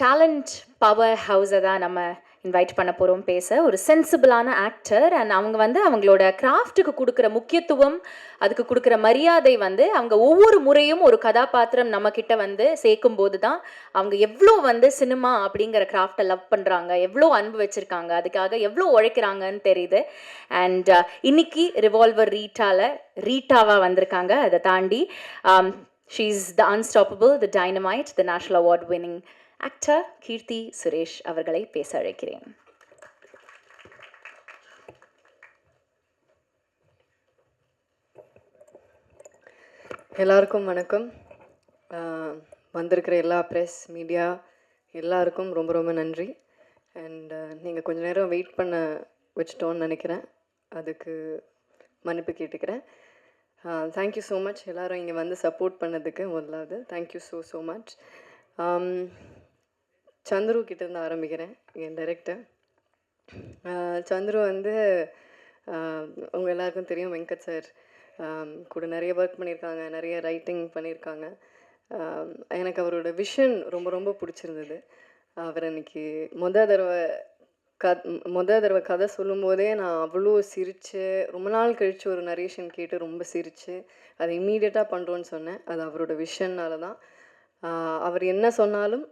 Talent power ஹவுஸை தான் நம்ம invite பண்ண போகிறோம் பேச. ஒரு சென்சிபிளான ஆக்டர் அண்ட் அவங்க வந்து அவங்களோட கிராஃப்ட்டுக்கு கொடுக்குற முக்கியத்துவம், அதுக்கு கொடுக்குற மரியாதை வந்து அவங்க ஒவ்வொரு முறையும் ஒரு கதாபாத்திரம் நம்மக்கிட்ட வந்து சேர்க்கும் போது தான் அவங்க எவ்வளோ வந்து சினிமா அப்படிங்கிற கிராஃப்டை லவ் பண்ணுறாங்க, எவ்வளோ அன்பு வச்சுருக்காங்க, அதுக்காக எவ்வளோ உழைக்கிறாங்கன்னு தெரியுது. அண்ட் இன்னைக்கு ரிவால்வர் ரீட்டாவாக வந்திருக்காங்க. அதை தாண்டி she is the unstoppable, the dynamite, the national award winning actor Keerthy Suresh அவர்களை பேச அழைக்கிறேன். எல்லாருக்கும் வணக்கம். வந்திருக்கிற எல்லா ப்ரெஸ் மீடியா எல்லாருக்கும் ரொம்ப ரொம்ப நன்றி. அண்ட் நீங்கள் கொஞ்சம் நேரம் வெயிட் பண்ண வச்சிட்டோன்னு நினைக்கிறேன், அதுக்கு மன்னிப்பு கேட்டுக்கிறேன். தேங்க்யூ ஸோ மச் எல்லோரும் இங்கே வந்து சப்போர்ட் பண்ணதுக்கு. முதலாவது தேங்க்யூ ஸோ மச். சந்துரு கிட்டேருந்து ஆரம்பிக்கிறேன், என் டைரக்டர். சந்துரு வந்து உங்கள் எல்லாருக்கும் தெரியும், வெங்கட் சார் கூட நிறைய ஒர்க் பண்ணியிருக்காங்க, நிறைய ரைட்டிங் பண்ணியிருக்காங்க. எனக்கு அவரோட விஷன் ரொம்ப ரொம்ப பிடிச்சிருந்தது. அவர் அன்றைக்கி மொதல் தடவை கதை சொல்லும்போதே நான் அவ்வளோ சிரித்து, ரொம்ப நாள் கழித்து ஒரு நரேஷன் கேட்டு ரொம்ப சிரித்து அதை இம்மீடியட்டாக பண்ணுறோன்னு சொன்னேன். அது அவரோட விஷன்னால தான். அவர் என்ன சொன்னாலும்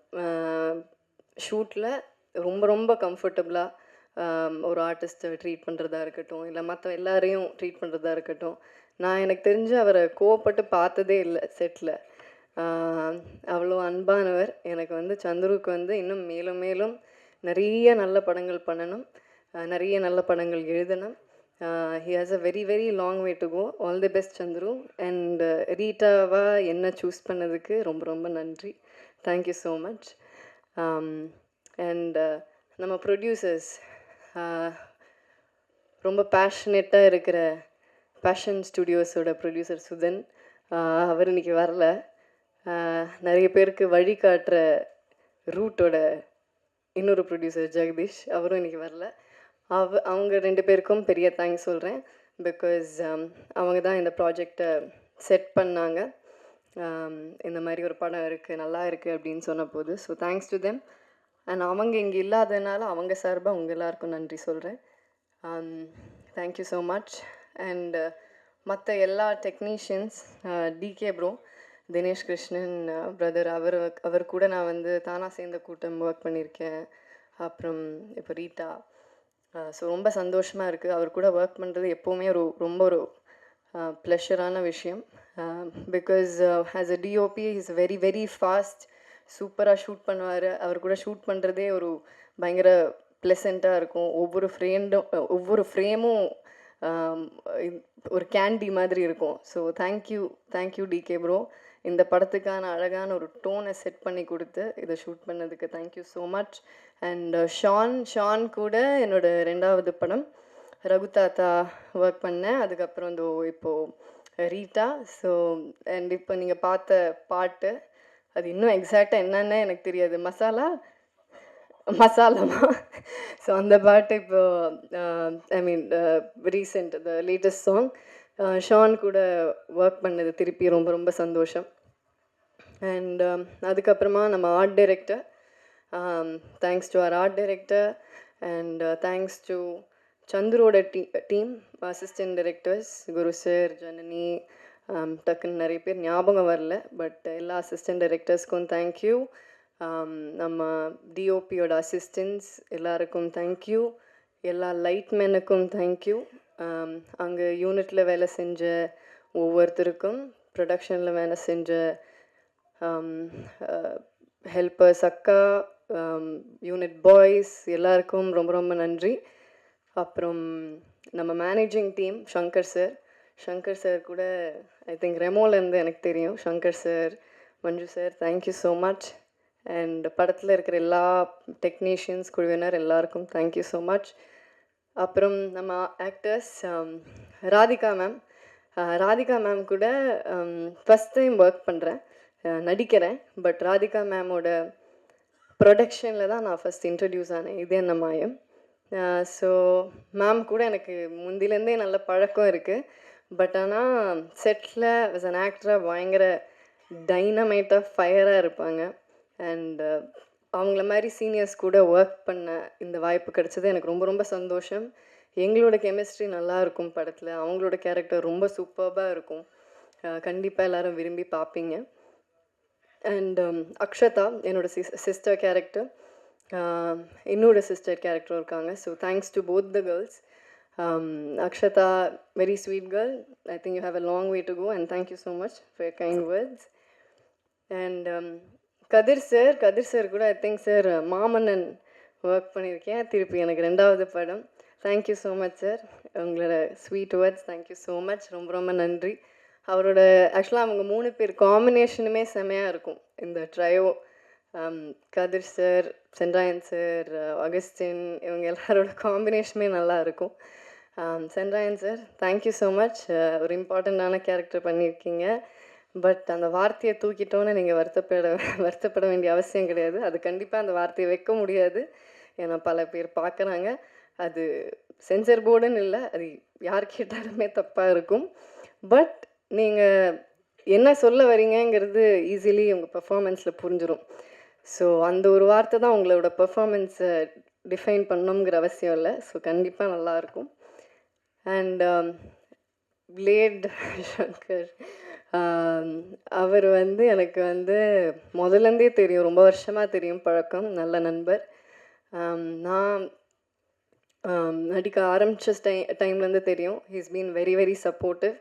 ஷூட்டில் ரொம்ப ரொம்ப கம்ஃபர்டபுளாக ஒரு ஆர்டிஸ்ட்டை ட்ரீட் பண்ணுறதா இருக்கட்டும், இல்லை மற்ற எல்லாரையும் ட்ரீட் பண்ணுறதா இருக்கட்டும். நான் எனக்கு தெரிஞ்சு அவரை கோவப்பட்டு பார்த்ததே இல்லை செட்டில். அவ்வளோ அன்பானவர். எனக்கு வந்து சந்துருக்கு வந்து இன்னும் மேலும் மேலும் நிறைய நல்ல படங்கள் பண்ணணும், நிறைய நல்ல படங்கள் எழுதணும். He has a very very long way to go. All the best Chandru. And ரீட்டாவாக என்ன சூஸ் பண்ணதுக்கு ரொம்ப ரொம்ப நன்றி. Thank you so much. அண்ட் நம்ம ப்ரொடியூசர்ஸ், ரொம்ப பேஷனேட்டாக இருக்கிற பேஷன் ஸ்டுடியோஸோட ப்ரொடியூசர் சுதன், அவர் இன்றைக்கி வரல. நிறைய பேருக்கு வழிகாட்டுற ரூட்டோட இன்னொரு ப்ரொடியூசர் ஜெகதீஷ், அவரும் இன்றைக்கி வரல. அவங்க ரெண்டு பேருக்கும் பெரிய தேங்க்ஸ் சொல்கிறேன். பிகாஸ் அவங்க தான் இந்த ப்ராஜெக்டை செட் பண்ணாங்க. இந்த மாதிரி ஒரு படம் இருக்குது, நல்லா இருக்குது அப்படின்னு சொன்ன போது. So thanks to them. And அவங்க இங்கே இல்லாததுனால அவங்க சார்பாக உங்கள் எல்லாருக்கும் நன்றி சொல்கிறேன். Thank you so much. அண்ட் மற்ற எல்லா technicians, DK bro, Dinesh Krishnan brother, அவர் கூட நான் வந்து தானா சேர்ந்த கூட்டம் ஒர்க் பண்ணியிருக்கேன். அப்புறம் இப்போ ரீட்டா. ஸோ ரொம்ப சந்தோஷமாக இருக்குது. அவர் கூட ஒர்க் பண்ணுறது எப்போவுமே ரொம்ப ஒரு ப்ளஷரான விஷயம். Because as a DOP is very very fast, சூப்பராக ஷூட் பண்ணுவார். அவர் கூட ஷூட் பண்ணுறதே ஒரு பயங்கர ப்ளசண்ட்டாக இருக்கும். ஒவ்வொரு ஃப்ரேமும் ஒரு கேண்டி மாதிரி இருக்கும். So thank you decay bro. இந்த படத்துக்கான அழகான ஒரு டோனை செட் பண்ணி கொடுத்து இதை ஷூட் பண்ணதுக்கு thank you so much. And Shaan கூட என்னோட 2வது படம் ரகு தாத்தா ஒர்க் பண்ணேன். அதுக்கப்புறம் இப்போது ரீட்டா. ஸோ அண்ட் இப்போ நீங்கள் பார்த்த பாட்டு, அது இன்னும் எக்ஸாக்டாக என்னன்னு எனக்கு தெரியாது, மசாலாமா. ஸோ அந்த பாட்டு இப்போது recent the latest song Shaan கூட ஒர்க் பண்ணது திருப்பி ரொம்ப ரொம்ப சந்தோஷம். அண்ட் அதுக்கப்புறமா நம்ம ஆர்ட் டைரக்டர், தேங்க்ஸ் டு அவர் art director. And thanks to சந்துரோட team, assistant directors, Guru sir, Janani, டக்குன்னு நிறைய பேர் ஞாபகம் வரல, பட் எல்லா அசிஸ்டன்ட் டைரக்டர்ஸ்க்கும் தேங்க்யூ. நம்ம டிஓபியோட அசிஸ்டன்ஸ் எல்லாருக்கும் தேங்க்யூ. எல்லா லைட்மேனுக்கும் தேங்க்யூ. அங்கே யூனிட்டில் வேலை செஞ்ச ஒவ்வொருத்தருக்கும், ப்ரொடக்ஷனில் வேலை செஞ்ச ஹெல்பர்ஸ், அக்கா, யூனிட் பாய்ஸ் எல்லாருக்கும் ரொம்ப ரொம்ப நன்றி. அப்புறம் நம்ம மேனேஜிங் டீம், சங்கர் சார் கூட ஐ திங்க் ரெமோலேருந்து எனக்கு தெரியும். Shankar sir, Manju sir, thank you so much. And படத்தில் இருக்கிற எல்லா டெக்னீஷியன்ஸ், குழுவினர் எல்லாருக்கும் தேங்க்யூ ஸோ மச். அப்புறம் நம்ம ஆக்டர்ஸ், ராதிகா மேம் கூட ஃபஸ்ட் டைம் ஒர்க் பண்ணுறேன், நடிக்கிறேன். பட் ராதிகா மேமோட ப்ரொடக்ஷனில் தான் நான் ஃபஸ்ட் இன்ட்ரடியூஸ் ஆனேன், இது என்ன மாயம். ஸோ மேம் கூட எனக்கு முந்திலேருந்தே நல்ல பழக்கம் இருக்குது. பட் ஆனால் செட்டில் as an ஆக்டராக பயங்கர டைனமைட்டாக ஃபயராக இருப்பாங்க. அண்ட் அவங்கள மாதிரி சீனியர்ஸ் கூட ஒர்க் பண்ண இந்த வாய்ப்பு கிடைச்சது எனக்கு ரொம்ப ரொம்ப சந்தோஷம். எங்களோட கெமிஸ்ட்ரி நல்லா இருக்கும் படத்தில். அவங்களோட கேரக்டர் ரொம்ப சூப்பர்பாக இருக்கும். கண்டிப்பாக எல்லாரும் விரும்பி பார்ப்பீங்க. அண்ட் அக்ஷதா என்னோட சிஸ்டர் கேரக்டர், என்னோட சிஸ்டர் கேரக்டரும் இருக்காங்க. So thanks to both the girls. Akshata, very sweet girl. I think you have a long way to go, and thank you so much for your kind words. And Kadir sir கூட I think sir Maamannan work பண்ணியிருக்கேன். திருப்பி எனக்கு 2வது படம். Thank you so much sir. உங்களோட sweet words thank you so much. ரொம்ப ரொம்ப நன்றி. அவரோட ஆக்சுவலாக அவங்க 3 பேர் காம்பினேஷனுமே செமையாக இருக்கும் இந்த ட்ரையோ. கதிர் சார், சென்ட்ராயன் சார், அகஸ்டின், இவங்க எல்லாரோட காம்பினேஷனுமே நல்லா இருக்கும். Sendrayan sir thank you so much. ஒரு இம்பார்ட்டண்ட்டான கேரக்டர் பண்ணியிருக்கீங்க. பட் அந்த வார்த்தையை தூக்கிட்டோன்னு நீங்கள் வருத்தப்பட வேண்டிய அவசியம் கிடையாது. அது கண்டிப்பாக அந்த வார்த்தையை வைக்க முடியாது. ஏன்னா பல பேர் பார்க்குறாங்க. அது சென்சர் போர்டுன்னு இல்லை, அது யார் கேட்டாலுமே தப்பாக இருக்கும். பட் நீங்கள் என்ன சொல்ல வரீங்கங்கிறது ஈஸிலி உங்கள் பெர்ஃபார்மன்ஸில் புரிஞ்சிடும். ஸோ அந்த ஒரு வார்த்தை தான் உங்களோட பெர்ஃபார்மன்ஸை டிஃபைன் பண்ணணுங்கிற அவசியம் இல்லை. ஸோ கண்டிப்பாக நல்லாயிருக்கும். அண்ட் பிளேட் சங்கர், அவர் எனக்கு முதலேருந்தே தெரியும், ரொம்ப வருஷமாக தெரியும், பழக்கம், நல்ல நண்பர். நான் நடிக்க ஆரம்பித்த டைம்லேருந்து தெரியும். He's been very very supportive.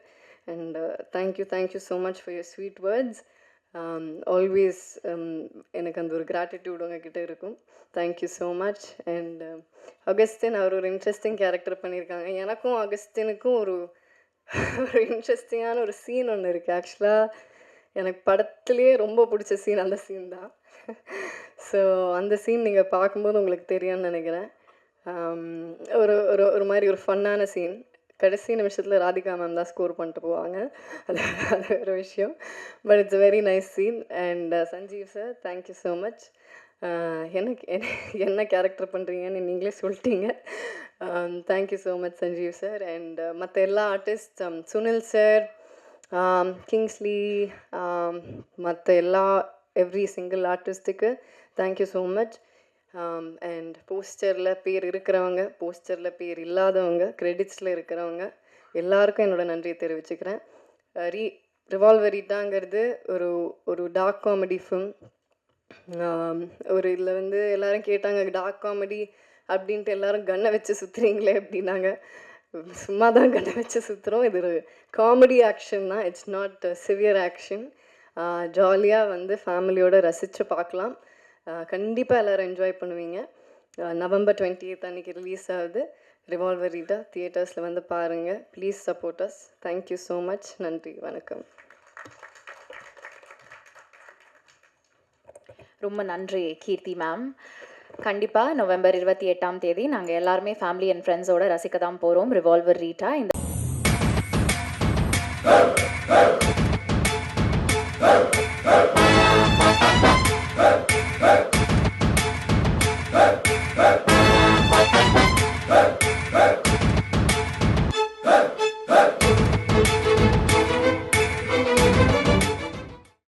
And thank you so much for your sweet words. Always எனக்கு அந்த ஒரு கிராட்டிடியூட் உங்ககிட்ட இருக்கும். Thank you so much. And Augustin, அவர் ஒரு இன்ட்ரெஸ்டிங் கேரக்டர் பண்ணியிருக்காங்க. எனக்கும் அகஸ்டினுக்கும் ஒரு இன்ட்ரெஸ்டிங்கான ஒரு சீன் ஒன்று இருக்குது. ஆக்சுவலாக எனக்கு படத்துலேயே ரொம்ப பிடிச்ச சீன் அந்த சீன் தான். ஸோ அந்த சீன் நீங்கள் பார்க்கும்போது உங்களுக்கு தெரியும்னு நினைக்கிறேன். ஒரு ஒரு ஒரு மாதிரி ஒரு ஃபன்னான சீன். கடைசி நிமிஷத்தில் ராதிகா மேம் தான் ஸ்கோர் பண்ணிட்டு போவாங்க. அது வேறு விஷயம். But it's very nice scene. And Sanjeev sir thank you so much. எனக்கு என்ன கேரக்டர் பண்ணுறீங்கன்னு நீங்களே சொல்லிட்டீங்க. Thank you so much Sanjeev sir. And மற்ற எல்லா ஆர்டிஸ்ட், சுனில் சார், கிங்ஸ்லி, மற்ற எவ்ரி சிங்கிள் ஆர்டிஸ்ட்டுக்கு தேங்க்யூ ஸோ மச். அண்ட் போஸ்டரில் பேர் இருக்கிறவங்க, போஸ்டரில் பேர் இல்லாதவங்க, கிரெடிட்ஸில் இருக்கிறவங்க எல்லாருக்கும் என்னோடய நன்றியை தெரிவிச்சுக்கிறேன். ரிவால்வரிட்டாங்கிறது ஒரு டார்க் காமெடி ஃபிலிம். ஒரு இதில் எல்லோரும் கேட்டாங்க, டார்க் காமெடி அப்படின்ட்டு எல்லோரும் கன்னை வச்சு சுற்றுறீங்களே அப்படின்னாங்க. சும்மா தான் கன்னை வச்சு சுற்றுறோம். இது ஒரு காமெடி ஆக்ஷன் தான். It's not severe action. ஜாலியாக ஃபேமிலியோடு ரசித்து பார்க்கலாம். கண்டிப்பாக எல்லோரும் என்ஜாய் பண்ணுவீங்க. November 20th அன்றைக்கி ரிலீஸ் ஆகுது ரிவால்வரிட்டா. தியேட்டர்ஸில் பாருங்கள். Please support us. Thank you so much. நன்றி, வணக்கம். ரொம்ப நன்றி கீர்த்தி மேம். கண்டிப்பாக November 28 நாங்கள் எல்லாருமே ஃபேமிலி அண்ட் ஃப்ரெண்ட்ஸோடு ரசிக்க தான் போகிறோம் ரிவால்வர் ரீட்டா. இந்த